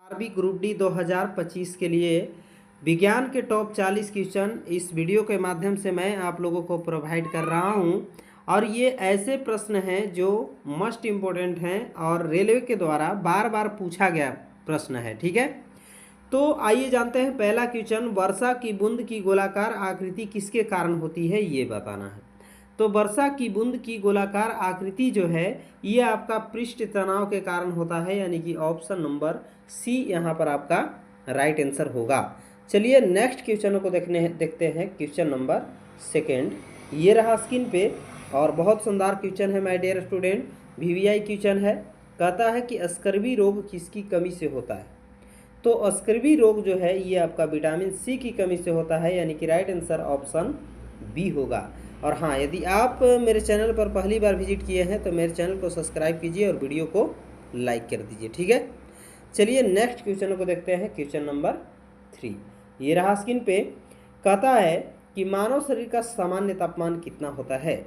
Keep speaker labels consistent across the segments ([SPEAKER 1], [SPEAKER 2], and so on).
[SPEAKER 1] RB group D 2025 के लिए विज्ञान के टॉप 40 क्वेश्चन इस वीडियो के माध्यम से मैं आप लोगों को प्रोवाइड कर रहा हूं। और ये ऐसे प्रश्न हैं जो मस्ट इम्पोर्टेंट हैं और रेलवे के द्वारा बार बार पूछा गया प्रश्न है। ठीक है, तो आइए जानते हैं पहला क्वेश्चन। वर्षा की बूंद की गोलाकार आकृति किसके कारण होती है, ये बताना है। तो वर्षा की बूंद की गोलाकार आकृति जो है ये आपका पृष्ठ तनाव के कारण होता है, यानी कि ऑप्शन नंबर सी यहाँ पर आपका राइट आंसर होगा। चलिए नेक्स्ट क्वेश्चन को देखते हैं। क्वेश्चन नंबर सेकेंड ये रहा स्क्रीन पे और बहुत शानदार क्वेश्चन है my dear student. VVI question है। कहता है कि स्कर्वी रोग किसकी कमी से होता है। तो स्कर्वी रोग जो है ये आपका विटामिन सी की कमी से होता है, यानी कि राइट आंसर ऑप्शन बी होगा। और हाँ, यदि आप मेरे चैनल पर पहली बार विजिट किए हैं तो मेरे चैनल को सब्सक्राइब कीजिए और वीडियो को लाइक कर दीजिए। ठीक है, चलिए नेक्स्ट क्वेश्चन को देखते हैं। क्वेश्चन नंबर 3 ये रहा स्क्रीन पे। कहता है कि मानव शरीर का सामान्य तापमान कितना होता है।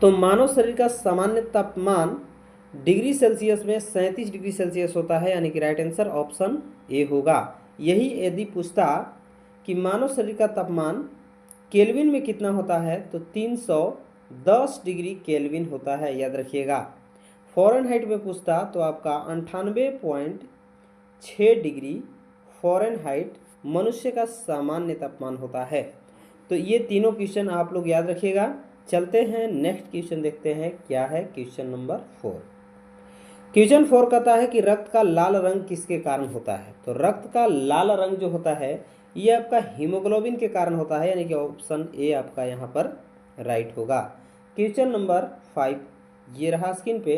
[SPEAKER 1] तो मानव शरीर का सामान्य तापमान डिग्री सेल्सियस में 37 डिग्री सेल्सियस होता है, यानी कि राइट आंसर ऑप्शन ए होगा। यही यदि पूछता कि मानव शरीर का तापमान केल्विन में कितना होता है तो 310 डिग्री केल्विन होता है, याद रखिएगा। फ़ारेनहाइट में पूछता तो आपका 98.6 डिग्री फ़ारेनहाइट मनुष्य का सामान्य तापमान होता है। तो ये तीनों क्वेश्चन आप लोग याद रखिएगा। चलते हैं नेक्स्ट क्वेश्चन देखते हैं क्या है। क्वेश्चन नंबर 4 क्वेश्चन 4 कहता है कि रक्त का लाल रंग किसके कारण होता है। तो रक्त का लाल रंग जो होता है ये आपका हीमोग्लोबिन के कारण होता है, यानी कि ऑप्शन ए आपका यहाँ पर राइट होगा। क्वेश्चन नंबर 5 ये रहा स्क्रीन पे।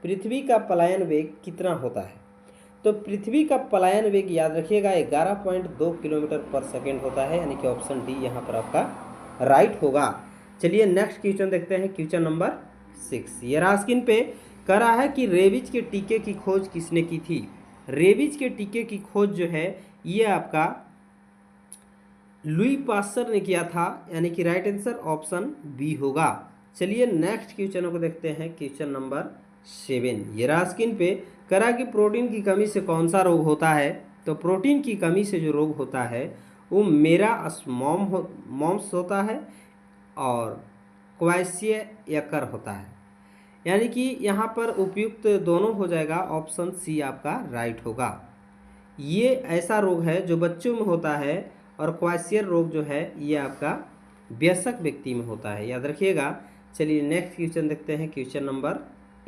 [SPEAKER 1] पृथ्वी का पलायन वेग कितना होता है। तो पृथ्वी का पलायन वेग याद रखिएगा 11.2 किलोमीटर पर सेकेंड होता है, यानी कि ऑप्शन डी यहाँ पर आपका राइट होगा। चलिए नेक्स्ट क्वेश्चन देखते हैं। क्वेश्चन नंबर 6 ये रहा स्क्रीन पे। कह रहा है कि रेबीज के टीके की खोज किसने की थी। रेबीज के टीके की खोज जो है ये आपका लुई पास्चर ने किया था, यानी कि राइट आंसर ऑप्शन बी होगा। चलिए नेक्स्ट क्वेश्चन को देखते हैं। क्वेश्चन नंबर 7 ये रहा स्क्रीन पे। करा कि प्रोटीन की कमी से कौन सा रोग होता है। तो प्रोटीन की कमी से जो रोग होता है वो मॉम्स होता है और क्वाइसियकर होता है, यानी कि यहाँ पर उपयुक्त दोनों हो जाएगा। ऑप्शन सी आपका राइट होगा। ये ऐसा रोग है जो बच्चों में होता है और क्वाइसियर रोग जो है ये आपका वयस्क व्यक्ति में होता है, याद रखिएगा। चलिए नेक्स्ट क्वेश्चन देखते हैं। क्वेश्चन नंबर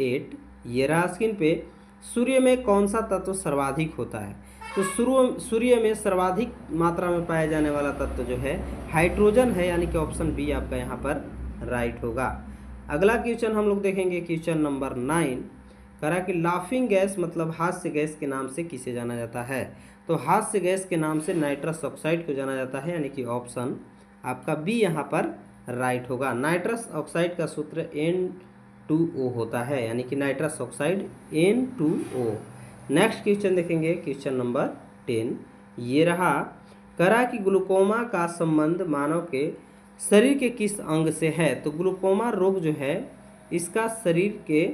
[SPEAKER 1] 8 ये रहा स्क्रीन पे। सूर्य में कौन सा तत्व सर्वाधिक होता है। तो सूर्य में सर्वाधिक मात्रा में पाया जाने वाला तत्व जो है हाइड्रोजन है, यानी कि ऑप्शन बी आपका यहाँ पर राइट होगा। अगला क्वेश्चन हम लोग देखेंगे। क्वेश्चन नंबर 9 करा कि लाफिंग गैस मतलब हास्य गैस के नाम से किसे जाना जाता है। तो हास्य गैस के नाम से नाइट्रस ऑक्साइड को जाना जाता है, यानी कि ऑप्शन आपका बी यहाँ पर राइट होगा। नाइट्रस ऑक्साइड का सूत्र N2O होता है, यानी कि nitrous oxide N2O। Next question देखेंगे। क्वेश्चन नंबर 10 ये रहा। करा कि ग्लूकोमा का संबंध मानव के शरीर के किस अंग से है। तो ग्लूकोमा रोग जो है इसका शरीर के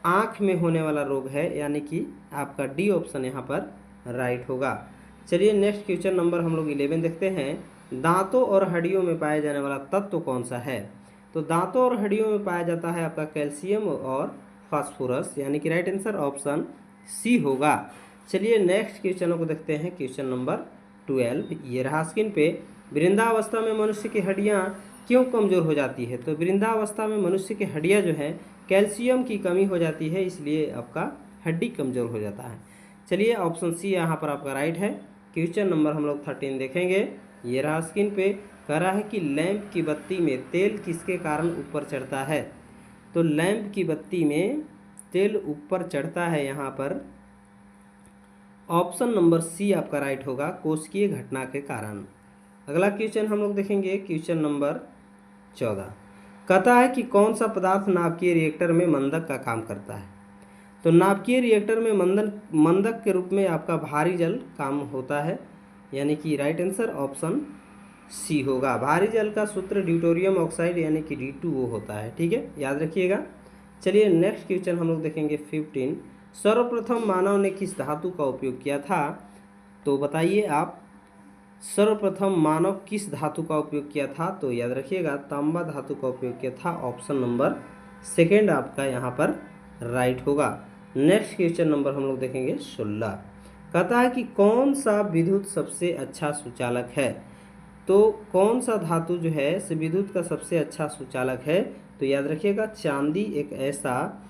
[SPEAKER 1] आँख में होने वाला रोग है, यानी कि आपका डी ऑप्शन यहाँ पर राइट होगा। चलिए नेक्स्ट क्वेश्चन नंबर हम लोग 11 देखते हैं। दांतों और हड्डियों में पाया जाने वाला तत्व कौन सा है। तो दांतों और हड्डियों में पाया जाता है आपका कैल्शियम और फास्फोरस, यानी कि राइट आंसर ऑप्शन सी होगा। चलिए नेक्स्ट क्वेश्चन को देखते हैं। क्वेश्चन नंबर 12 ये रहा स्क्रीन पे। वृद्धावस्था में मनुष्य की हड्डियाँ क्यों कमज़ोर हो जाती है। तो वृद्धावस्था में मनुष्य की हड्डियाँ जो है कैल्शियम की कमी हो जाती है, इसलिए आपका हड्डी कमज़ोर हो जाता है। चलिए ऑप्शन सी यहाँ पर आपका राइट है। क्वेश्चन नंबर हम लोग 13 देखेंगे। ये रहा स्क्रीन पे। कह रहा है कि लैंप की बत्ती में तेल किसके कारण ऊपर चढ़ता है। तो लैंप की बत्ती में तेल ऊपर चढ़ता है यहाँ पर ऑप्शन नंबर सी आपका राइट होगा, कोशिकीय घटना के कारण। अगला क्वेश्चन हम लोग देखेंगे। क्वेश्चन नंबर 14 कहता है कि कौन सा पदार्थ नाभिकीय रिएक्टर में मंदक का काम करता है। तो नाभिकीय रिएक्टर में मंदक के रूप में आपका भारी जल काम होता है, यानी कि राइट आंसर ऑप्शन सी होगा। भारी जल का सूत्र ड्यूटेरियम ऑक्साइड, यानी कि D2O होता है। ठीक है, याद रखिएगा। चलिए नेक्स्ट क्वेश्चन हम लोग देखेंगे 15। सर्वप्रथम मानव ने किस धातु का उपयोग किया था? तो बताइए आप, सर्वप्रथम मानव किस धातु का उपयोग किया था? तो याद रखिएगा तांबा धातु का उपयोग किया था। ऑप्शन नंबर सेकेंड आपका यहाँ पर राइट होगा। नेक्स्ट क्वेश्चन नंबर हम लोग देखेंगे 16। कहता है कि कौन सा विद्युत सबसे अच्छा सुचालक है? तो कौन सा धातु जो है से विद्युत का सबसे अच्छा सुचालक है? तो याद रखिएगा चांदी एक ऐसा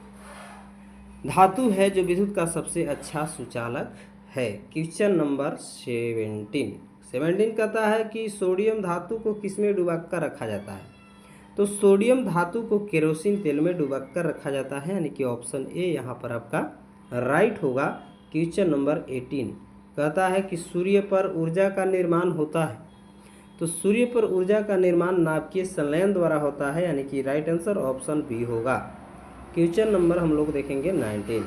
[SPEAKER 1] धातु है जो विद्युत का सबसे अच्छा सुचालक है। क्वेश्चन नंबर 17 कहता है कि सोडियम धातु को किसमें डुबाकर रखा जाता है? तो सोडियम धातु को केरोसिन तेल में डुबाकर रखा जाता है, यानी कि ऑप्शन ए यहाँ पर आपका राइट होगा। क्वेश्चन नंबर 18 कहता है कि सूर्य पर ऊर्जा का निर्माण होता है। तो सूर्य पर ऊर्जा का निर्माण नाभिकीय संलयन द्वारा होता है, यानी कि राइट आंसर ऑप्शन बी होगा। क्वेश्चन नंबर हम लोग देखेंगे 19।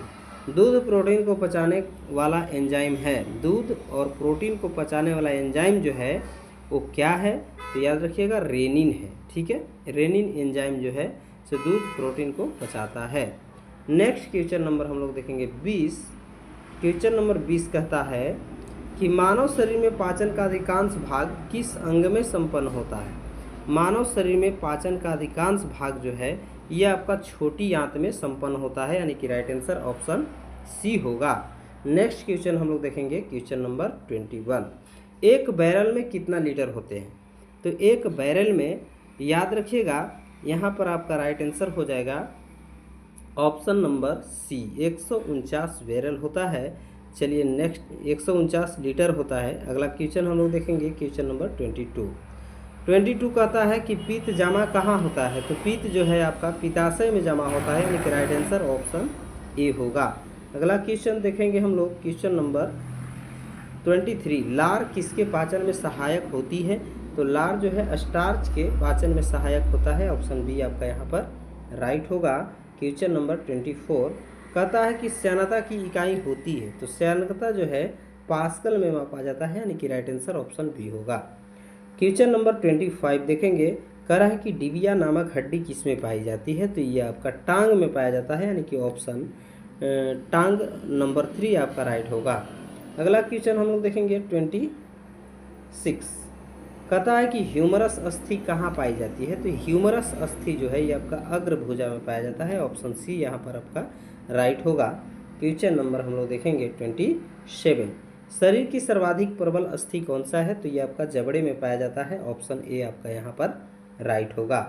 [SPEAKER 1] दूध प्रोटीन को पचाने वाला एंजाइम है। दूध और प्रोटीन को पचाने वाला एंजाइम जो है वो क्या है? तो याद रखिएगा रेनिन है। ठीक है, रेनिन एंजाइम जो है सो दूध प्रोटीन को पचाता है। नेक्स्ट क्वेश्चन नंबर हम लोग देखेंगे 20। क्वेश्चन नंबर 20 कहता है कि मानव शरीर में पाचन का अधिकांश भाग किस अंग में संपन्न होता है? मानव शरीर में पाचन का अधिकांश भाग जो है यह आपका छोटी आंत में संपन्न होता है, यानी कि राइट आंसर ऑप्शन सी होगा। नेक्स्ट क्वेश्चन हम लोग देखेंगे क्वेश्चन नंबर 21। एक बैरल में कितना लीटर होते हैं? तो एक बैरल में याद रखिएगा यहाँ पर आपका राइट आंसर हो जाएगा ऑप्शन नंबर सी, 149 बैरल होता है। चलिए नेक्स्ट 149 लीटर होता है। अगला क्वेश्चन हम लोग देखेंगे क्वेश्चन नंबर 22 कहता है कि पित्त जमा कहाँ होता है? तो पित्त जो है आपका पित्ताशय में जमा होता है, यानी कि राइट आंसर ऑप्शन ए होगा। अगला क्वेश्चन देखेंगे हम लोग क्वेश्चन नंबर 23। लार किसके पाचन में सहायक होती है? तो लार जो है स्टार्च के पाचन में सहायक होता है। ऑप्शन बी आपका यहाँ पर राइट होगा। क्वेश्चन नंबर 24 कहता है कि श्यानता की इकाई होती है। तो श्यानता जो है पास्कल में मापा जाता है, यानी कि राइट आंसर ऑप्शन बी होगा। क्वेश्चन नंबर 25 देखेंगे, कह रहा है कि डिबिया नामक हड्डी किस में पाई जाती है? तो ये आपका टांग में पाया जाता है, यानी कि ऑप्शन टांग नंबर 3 आपका राइट होगा। अगला क्वेश्चन हम लोग देखेंगे 26। कहता है कि ह्यूमरस अस्थि कहाँ पाई जाती है? तो ह्यूमरस अस्थि जो है ये आपका अग्रभुजा में पाया जाता है। ऑप्शन सी यहाँ पर आपका राइट होगा। क्वेश्चन नंबर हम लोग देखेंगे 27। शरीर की सर्वाधिक प्रबल अस्थि कौन सा है? तो ये आपका जबड़े में पाया जाता है। ऑप्शन ए आपका यहाँ पर राइट होगा।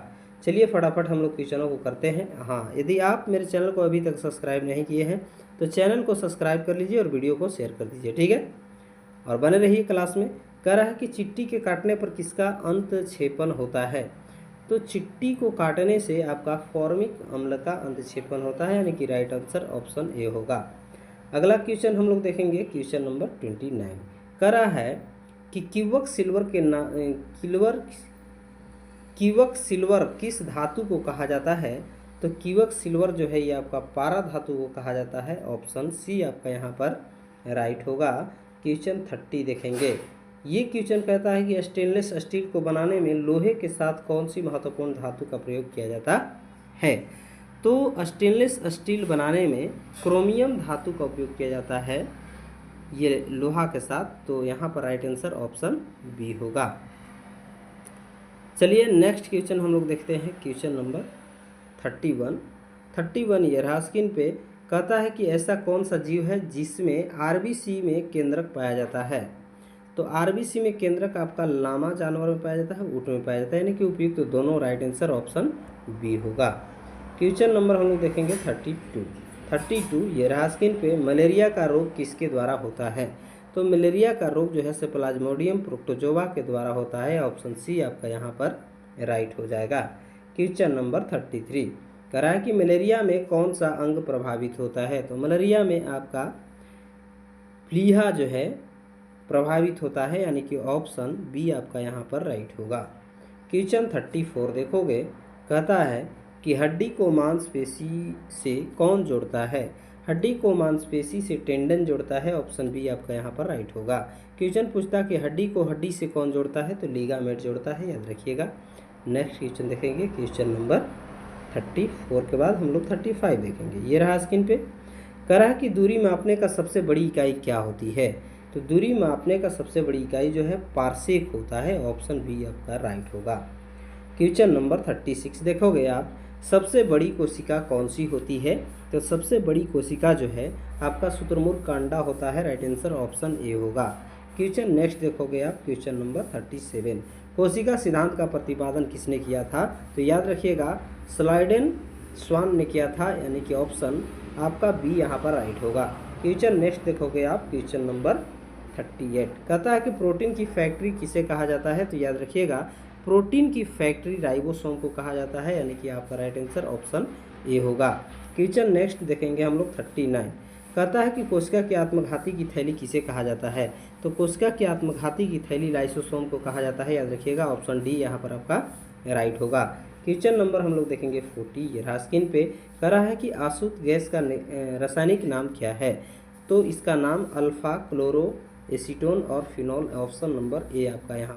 [SPEAKER 1] चलिए फटाफट हम लोग क्वेश्चनों को करते हैं। हाँ, यदि आप मेरे चैनल को अभी तक सब्सक्राइब नहीं किए हैं तो चैनल को सब्सक्राइब कर लीजिए और वीडियो को शेयर कर दीजिए, ठीक है, और बने रहिए क्लास में। कह रहा है कि चिट्टी के काटने पर किसका अंतक्षेपण होता है? तो चिट्टी को काटने से आपका फॉर्मिक अम्ल का अंतक्षेपण होता है, यानी कि राइट आंसर ऑप्शन ए होगा। अगला क्वेश्चन हम लोग देखेंगे क्वेश्चन नंबर 29। कह रहा है कि क्यूबक सिल्वर किस धातु को कहा जाता है? तो क्यूबक सिल्वर जो है ये आपका पारा धातु को कहा जाता है। ऑप्शन सी आपका यहाँ पर राइट होगा। क्वेश्चन 30 देखेंगे। ये क्वेश्चन कहता है कि स्टेनलेस स्टील को बनाने में लोहे के साथ कौन सी महत्वपूर्ण धातु का प्रयोग किया जाता है? तो स्टेनलेस स्टील बनाने में क्रोमियम धातु का उपयोग किया जाता है, ये लोहा के साथ। तो यहाँ पर राइट आंसर ऑप्शन बी होगा। चलिए नेक्स्ट क्वेश्चन हम लोग देखते हैं क्वेश्चन नंबर 31 ये रास्किन पे कहता है कि ऐसा कौन सा जीव है जिसमें आरबीसी में केंद्रक पाया जाता है? तो आरबीसी में केंद्रक आपका लामा जानवर में पाया जाता है, ऊँट में पाया जाता है, यानी कि उपयुक्त तो दोनों राइट आंसर ऑप्शन बी होगा। क्वेश्चन नंबर हम लोग देखेंगे 32 ये रास्किन पे मलेरिया का रोग किसके द्वारा होता है? तो मलेरिया का रोग जो है प्लाज्मोडियम प्रोटोजोआ के द्वारा होता है। ऑप्शन सी आपका यहाँ पर राइट हो जाएगा। क्वेश्चन नंबर 33 कह रहा है कि मलेरिया में कौन सा अंग प्रभावित होता है? तो मलेरिया में आपका प्लीहा जो है प्रभावित होता है, यानी कि ऑप्शन बी आपका यहाँ पर राइट होगा। क्वेश्चन 34 देखोगे, कहता है कि हड्डी को मांसपेशी से कौन जोड़ता है? हड्डी को मांसपेशी से टेंडन जोड़ता है। ऑप्शन बी आपका यहाँ पर राइट होगा। क्वेश्चन पूछता है कि हड्डी को हड्डी से कौन जोड़ता है? तो लिगामेंट जोड़ता है, याद रखिएगा। नेक्स्ट क्वेश्चन देखेंगे क्वेश्चन नंबर 34 के बाद हम लोग 35 देखेंगे। ये रहा स्क्रीन पे। कह रहा है कि दूरी मापने का सबसे बड़ी इकाई क्या होती है। तो दूरी मापने का सबसे बड़ी इकाई जो है पारसेक होता है। ऑप्शन बी आपका राइट होगा। क्वेश्चन नंबर 36 देखोगे आप, सबसे बड़ी कोशिका कौन सी होती है। तो सबसे बड़ी कोशिका जो है आपका शुतुरमुर्ग कांडा होता है। राइट आंसर ऑप्शन ए होगा। क्वेश्चन नेक्स्ट देखोगे आप, क्वेश्चन नंबर 37, कोशिका सिद्धांत का प्रतिपादन किसने किया था। तो याद रखिएगा स्लाइडेन स्वान ने किया था, यानी कि ऑप्शन आपका बी यहाँ पर राइट होगा। क्वेश्चन नेक्स्ट देखोगे आप, क्वेश्चन नंबर 38 कहता है कि प्रोटीन की फैक्ट्री किसे कहा जाता है। तो याद रखिएगा प्रोटीन की फैक्ट्री राइबोसोम को कहा जाता है, यानी कि आपका राइट आंसर ऑप्शन ए होगा। क्वेश्चन नेक्स्ट देखेंगे हम लोग 39, कहता है कि कोशिका की आत्मघाती की थैली किसे कहा जाता है। तो कोशिका की आत्मघाती की थैली लाइसोसोम को कहा जाता है। याद रखिएगा ऑप्शन डी यहाँ पर आपका राइट होगा। क्वेश्चन नंबर हम लोग देखेंगे 40, ये रहा स्क्रीन पे। कह रहा है कि आसुत गैस का रासायनिक नाम क्या है। तो इसका नाम अल्फा क्लोरो एसीटोन और फिनॉल। ऑप्शन नंबर ए आपका यहाँ